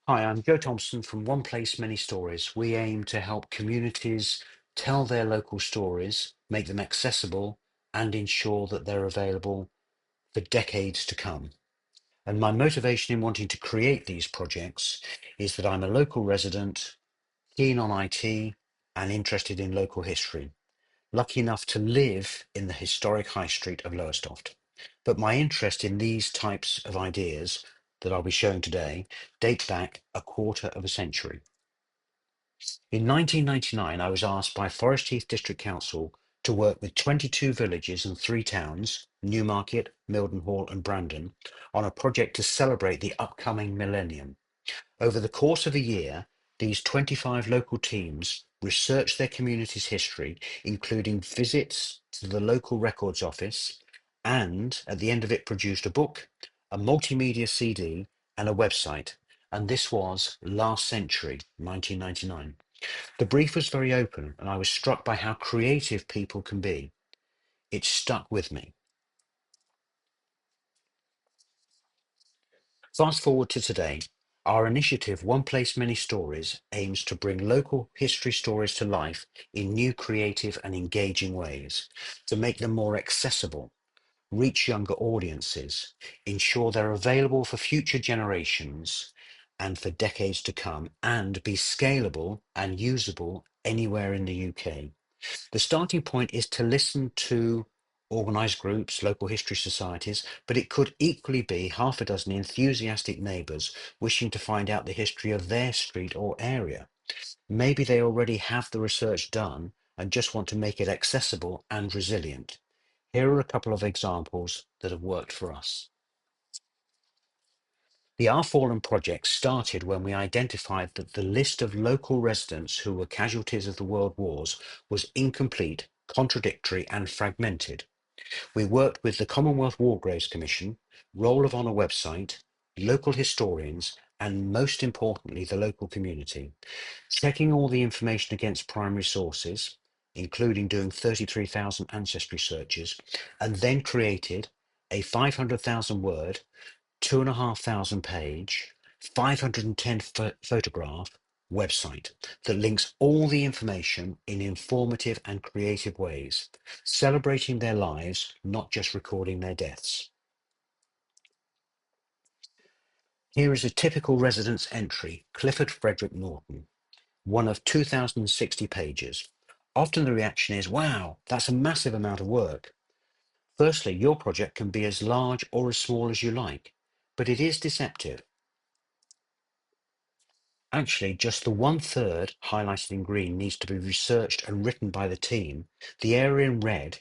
Hi, I'm Joe Thompson from One Place, Many Stories. We aim to help communities tell their local stories, make them accessible, and ensure that they're available for decades to come. And my motivation in wanting to create these projects is that I'm a local resident, keen on IT, and interested in local history. Lucky enough to live in the historic high street of Lowestoft. But my interest in these types of ideas that I'll be showing today date back a quarter of a century. In 1999, I was asked by Forest Heath District Council to work with 22 villages and 3 towns, Newmarket, Mildenhall and Brandon, on a project to celebrate the upcoming millennium. Over the course of a year, these 25 local teams researched their community's history, including visits to the local records office, and at the end of it produced a book, a multimedia CD, and a website. And this was last century, 1999. The brief was very open, and I was struck by how creative people can be. It stuck with me. Fast forward to today. Our initiative, One Place, Many Stories, aims to bring local history stories to life in new, creative, and engaging ways, to make them more accessible, reach younger audiences, ensure they're available for future generations and for decades to come, and be scalable and usable anywhere in the UK. The starting point is to listen to organised groups, local history societies, but it could equally be half a dozen enthusiastic neighbours wishing to find out the history of their street or area. Maybe they already have the research done and just want to make it accessible and resilient. Here are a couple of examples that have worked for us. The Our Fallen project started when we identified that the list of local residents who were casualties of the world wars was incomplete, contradictory and fragmented. We worked with the Commonwealth War Graves Commission, Roll of Honour website, local historians and most importantly the local community, checking all the information against primary sources, including doing 33,000 ancestry searches, and then created a 500,000 word 2,500 page, 510 photograph website that links all the information in informative and creative ways, celebrating their lives, not just recording their deaths. Here is a typical residence entry, Clifford Frederick Norton, one of 2,060 pages. Often the reaction is, wow, that's a massive amount of work. Firstly, your project can be as large or as small as you like, but it is deceptive. Actually, just the 1/3 highlighted in green needs to be researched and written by the team. The area in red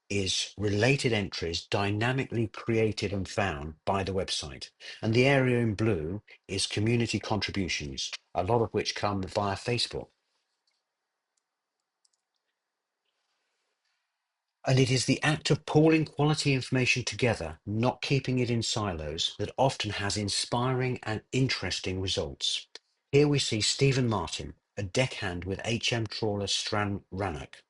is related entries dynamically created and found by the website. And the area in blue is community contributions, a lot of which come via Facebook. And it is the act of pooling quality information together, not keeping it in silos, that often has inspiring and interesting results. Here we see Stephen Martin, a deckhand with HM trawler Stran Rannoch,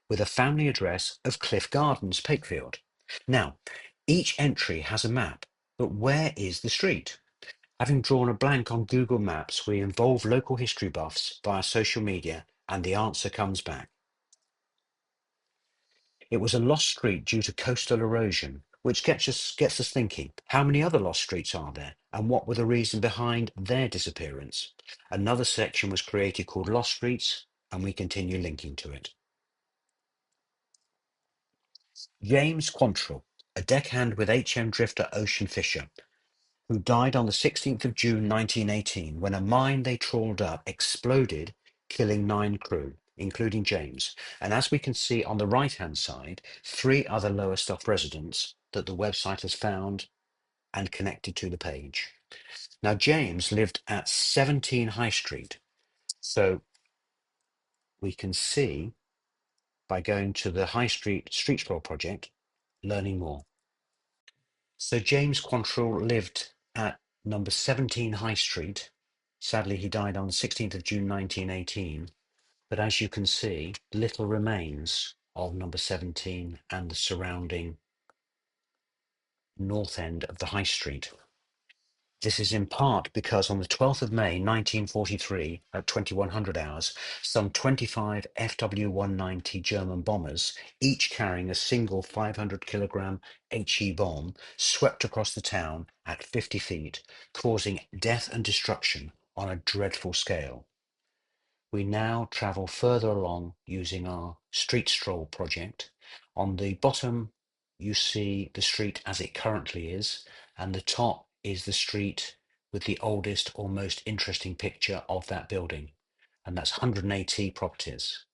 with a family address of Cliff Gardens, Pakefield. Now, each entry has a map, but where is the street? Having drawn a blank on Google Maps, we involve local history buffs via social media, and the answer comes back. It was a lost street due to coastal erosion, which gets us thinking, how many other lost streets are there, and what were the reason behind their disappearance? Another section was created called Lost Streets, and we continue linking to it. James Quantrill, a deckhand with HM drifter Ocean Fisher, who died on the 16th of June 1918 when a mine they trawled up exploded, killing 9 crew, including James. And as we can see on the right-hand side, 3 other Lowestoft residents that the website has found and connected to the page. Now, James lived at 17 High Street. So we can see by going to the High Street Street Scroll project, learning more. So James Quantrill lived at number 17 High Street. Sadly, he died on the 16th of June 1918. But as you can see, little remains of number 17 and the surrounding north end of the High Street. This is in part because on the 12th of May 1943 at 2100 hours, some 25 FW-190 German bombers, each carrying a single 500-kilogram HE bomb, swept across the town at 50 feet, causing death and destruction on a dreadful scale. We now travel further along using our street stroll project. On the bottom, you see the street as it currently is, and the top is the street with the oldest or most interesting picture of that building, and that's 180 properties.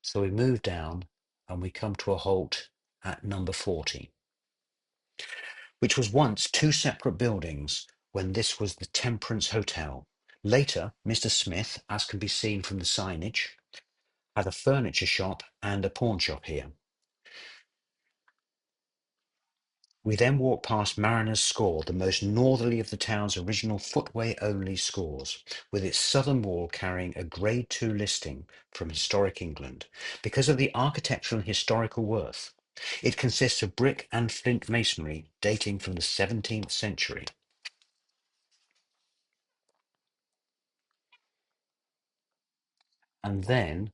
So we move down and we come to a halt at number 40, which was once two separate buildings when this was the Temperance Hotel. Later, Mr. Smith, as can be seen from the signage, had a furniture shop and a pawn shop here. We then walk past Mariner's Score, the most northerly of the town's original footway-only scores, with its southern wall carrying a Grade 2 listing from Historic England because of the architectural and historical worth. It consists of brick and flint masonry dating from the 17th century. And then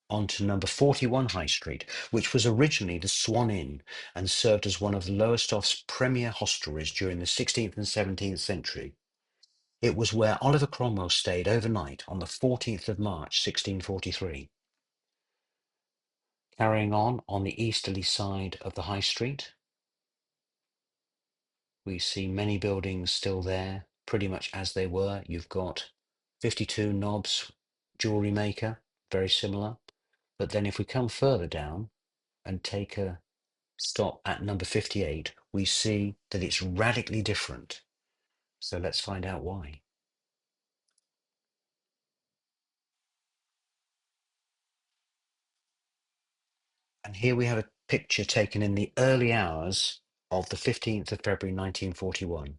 on to number 41 High Street, which was originally the Swan Inn and served as one of Lowestoft's premier hostelries during the 16th and 17th century. It was where Oliver Cromwell stayed overnight on the 14th of March 1643. Carrying on the easterly side of the High Street, we see many buildings still there, pretty much as they were. You've got 52 Knobs jewellery maker, very similar. But then if we come further down and take a stop at number 58, we see that it's radically different. So let's find out why. And here we have a picture taken in the early hours of the 15th of February 1941.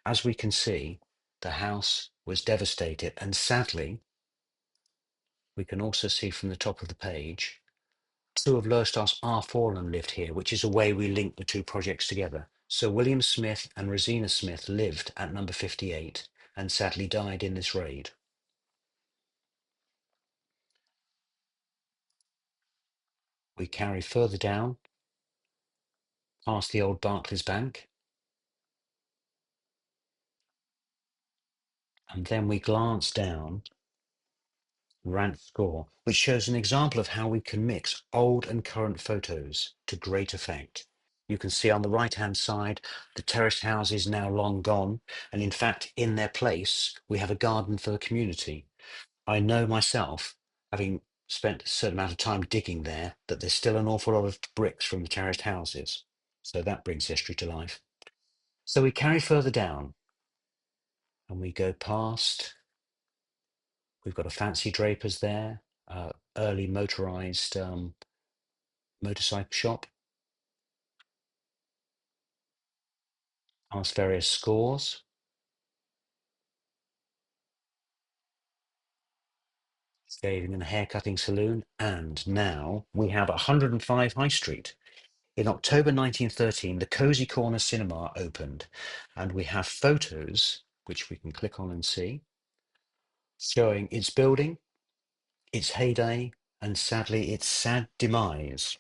As we can see, the house was devastated, and sadly, we can also see from the top of the page, two of Lowestoft's R. Fallen lived here, which is a way we link the two projects together. So William Smith and Rosina Smith lived at number 58 and sadly died in this raid. We carry further down past the old Barclays Bank, and then we glance down Rant Score, which shows an example of how we can mix old and current photos to great effect. You can see on the right-hand side, the terraced houses now long gone, and in fact, in their place, we have a garden for the community. I know myself, having spent a certain amount of time digging there, that there's still an awful lot of bricks from the terraced houses. So that brings history to life. So we carry further down, and we go past. We've got a fancy drapers there, early motorized motorcycle shop, past various scores, shaving and haircutting saloon, and now we have 105 High Street. In October 1913, the Cozy Corner Cinema opened, and we have photos, which we can click on and see, showing its building, its heyday, and sadly its sad demise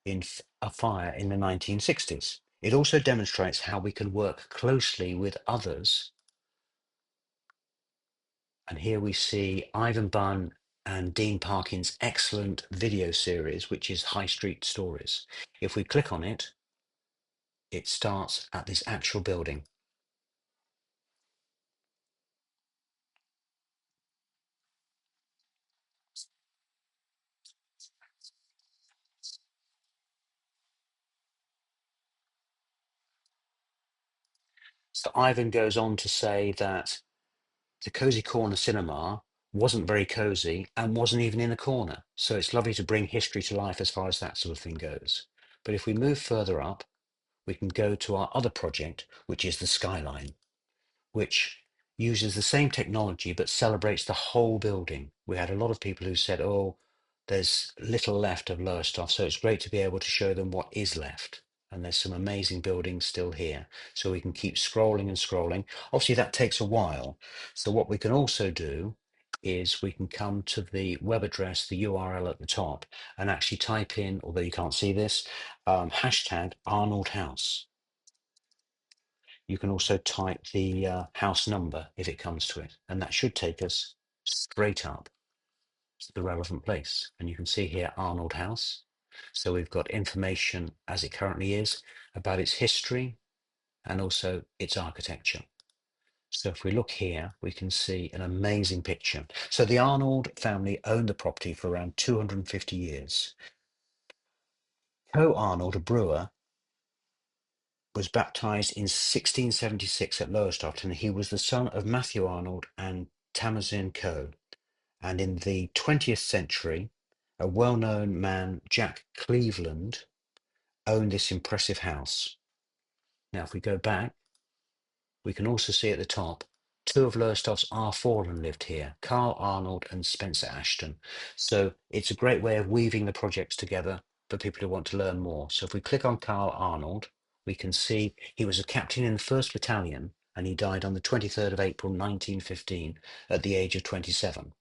in a fire in the 1960s. It also demonstrates how we can work closely with others. And here we see Ivan Bunn and Dean Parkin's excellent video series, which is High Street Stories. If we click on it, it starts at this actual building. So Ivan goes on to say that the Cozy Corner Cinema wasn't very cozy and wasn't even in a corner. So it's lovely to bring history to life as far as that sort of thing goes. But if we move further up, we can go to our other project, which is the Skyline, which uses the same technology but celebrates the whole building. We had a lot of people who said, oh, there's little left of Lowestoft, so it's great to be able to show them what is left. And there's some amazing buildings still here. So we can keep scrolling and scrolling. Obviously, that takes a while. So what we can also do is we can come to the web address, the URL at the top, and actually type in, although you can't see this, hashtag Arnold House. You can also type the house number if it comes to it, and that should take us straight up to the relevant place. And you can see here Arnold House. So we've got information as it currently is about its history and also its architecture. So if we look here, we can see an amazing picture. So the Arnold family owned the property for around 250 years. Co Arnold, a brewer, was baptized in 1676 at Lowestoft, and he was the son of Matthew Arnold and Tamazin Coe. And in the 20th century, a well-known man, Jack Cleveland, owned this impressive house. Now, if we go back, we can also see at the top, two of Lowestoft's fallen lived here, Carl Arnold and Spencer Ashton. So it's a great way of weaving the projects together for people who want to learn more. So if we click on Carl Arnold, we can see he was a captain in the 1st Battalion and he died on the 23rd of April 1915 at the age of 27.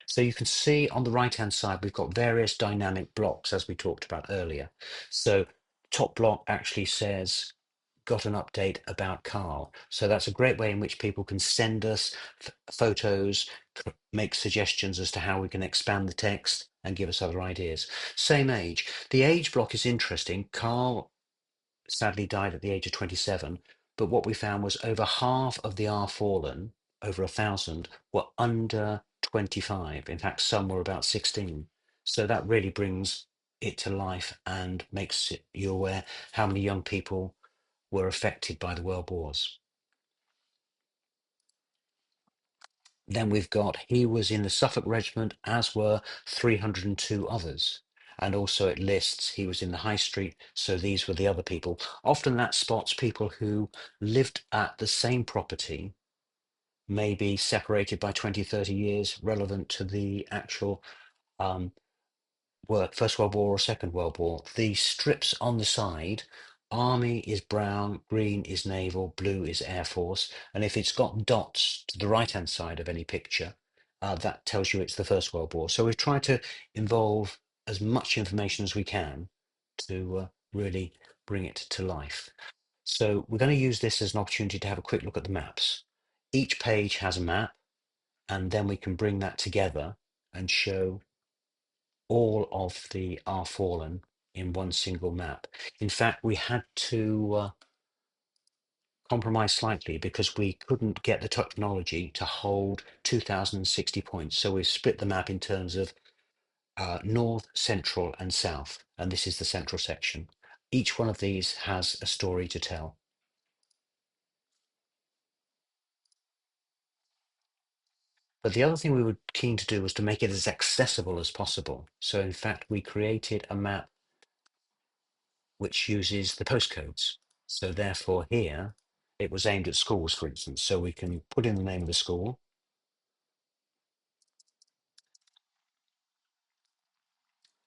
So you can see on the right-hand side, we've got various dynamic blocks, as we talked about earlier. So top block actually says, got an update about Carl. So that's a great way in which people can send us photos, make suggestions as to how we can expand the text and give us other ideas. Same age. The age block is interesting. Carl sadly died at the age of 27, but what we found was over half of the fallen, over 1,000, were under 25. In fact, some were about 16. So that really brings it to life and makes you aware how many young people were affected by the world wars. Then we've got, he was in the Suffolk Regiment, as were 302 others. And also it lists he was in the High Street, so these were the other people. Often that spots people who lived at the same property, maybe separated by 20, 30 years, relevant to the actual um, First World War or Second World War. The strips on the side, Army is brown, green is naval, blue is Air Force. And if it's got dots to the right-hand side of any picture, that tells you it's the First World War. So we've tried to involve as much information as we can to really bring it to life. So we're going to use this as an opportunity to have a quick look at the maps. Each page has a map, and then we can bring that together and show all of the fallen in one single map. In fact, we had to compromise slightly because we couldn't get the technology to hold 2060 points. So we've split the map in terms of north, central, and south. And this is the central section. Each one of these has a story to tell. But the other thing we were keen to do was to make it as accessible as possible. So in fact, we created a map which uses the postcodes. So therefore here, it was aimed at schools, for instance. So we can put in the name of the school.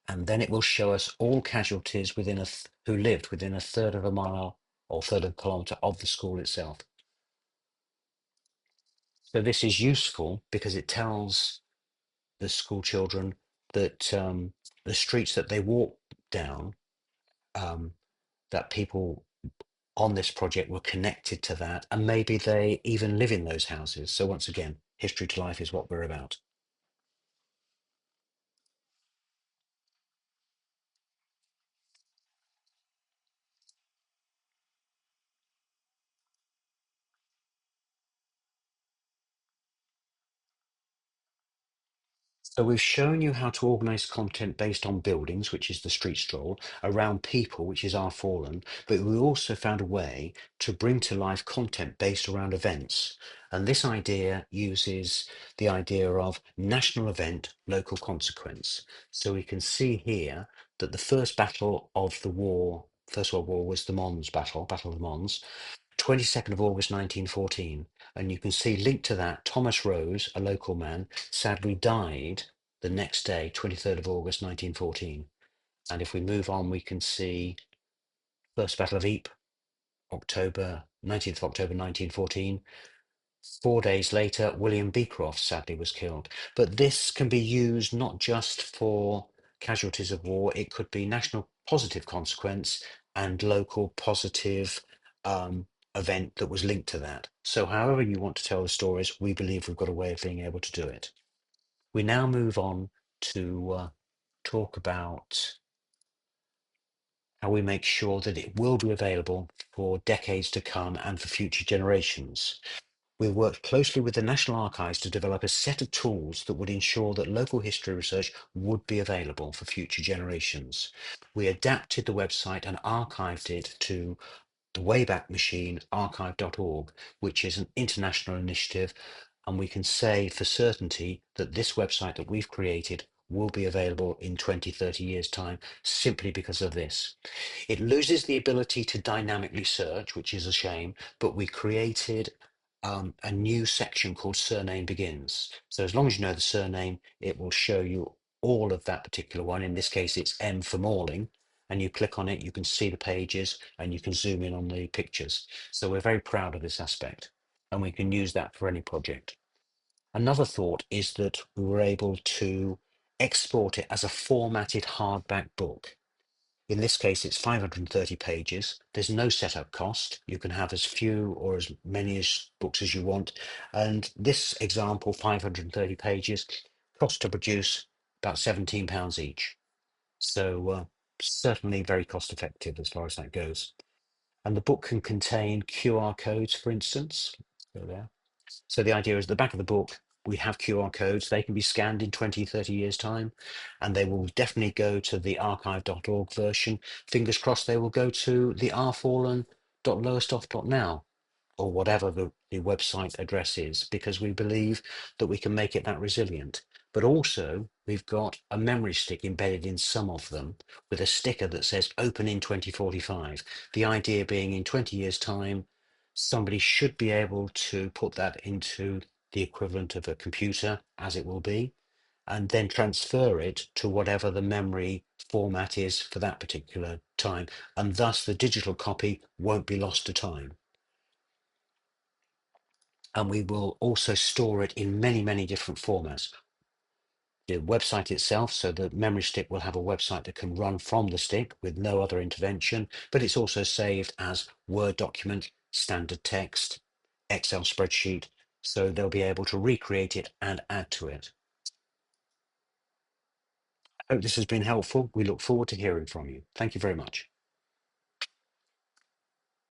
And then it will show us all casualties within who lived within a third of a mile or third of a kilometre of the school itself. So this is useful because it tells the school children that the streets that they walk down, that people on this project were connected to that, and maybe they even live in those houses. So once again, history to life is what we're about. So we've shown you how to organize content based on buildings, which is the street stroll, around people, which is our fallen, but we also found a way to bring to life content based around events. And this idea uses the idea of national event, local consequence. So we can see here that the first battle of the war, First World War, was the Mons Battle, Battle of the Mons, 22nd of August 1914. And you can see linked to that, Thomas Rose, a local man, sadly died the next day, 23rd of August 1914. And if we move on, we can see First Battle of Ypres, 19th of October 1914. 4 days later, William Beecroft sadly was killed. But this can be used not just for casualties of war, it could be national positive consequence and local positive um, event that was linked to that. So however you want to tell the stories, we believe we've got a way of being able to do it. We now move on to talk about how we make sure that it will be available for decades to come and for future generations. We worked closely with the National Archives to develop a set of tools that would ensure that local history research would be available for future generations. We adapted the website and archived it to the Wayback Machine archive.org, which is an international initiative, and we can say for certainty that this website that we've created will be available in 20, 30 years' time simply because of this. It loses the ability to dynamically search, which is a shame, but we created a new section called Surname Begins. So as long as you know the surname, it will show you all of that particular one. In this case, it's M for Morling, and you click on it, you can see the pages and you can zoom in on the pictures. So we're very proud of this aspect, and we can use that for any project. Another thought is that we were able to export it as a formatted hardback book. In this case, it's 530 pages. There's no setup cost. You can have as few or as many as books as you want. And this example, 530 pages, cost to produce about £17 each. So certainly very cost effective as far as that goes. And the book can contain QR codes, for instance. Go there. So the idea is at the back of the book, we have QR codes. They can be scanned in 20, 30 years' time, and they will definitely go to the archive.org version. Fingers crossed they will go to the rfallen.lowestoft.now or whatever the website address is, because we believe that we can make it that resilient. But also, we've got a memory stick embedded in some of them with a sticker that says open in 2045. The idea being in 20 years' time, somebody should be able to put that into the equivalent of a computer, as it will be, and then transfer it to whatever the memory format is for that particular time. And thus the digital copy won't be lost to time. And we will also store it in many, many different formats. The website itself, so the memory stick will have a website that can run from the stick with no other intervention, but it's also saved as Word document, standard text, Excel spreadsheet, so they'll be able to recreate it and add to it. I hope this has been helpful. We look forward to hearing from you. Thank you very much.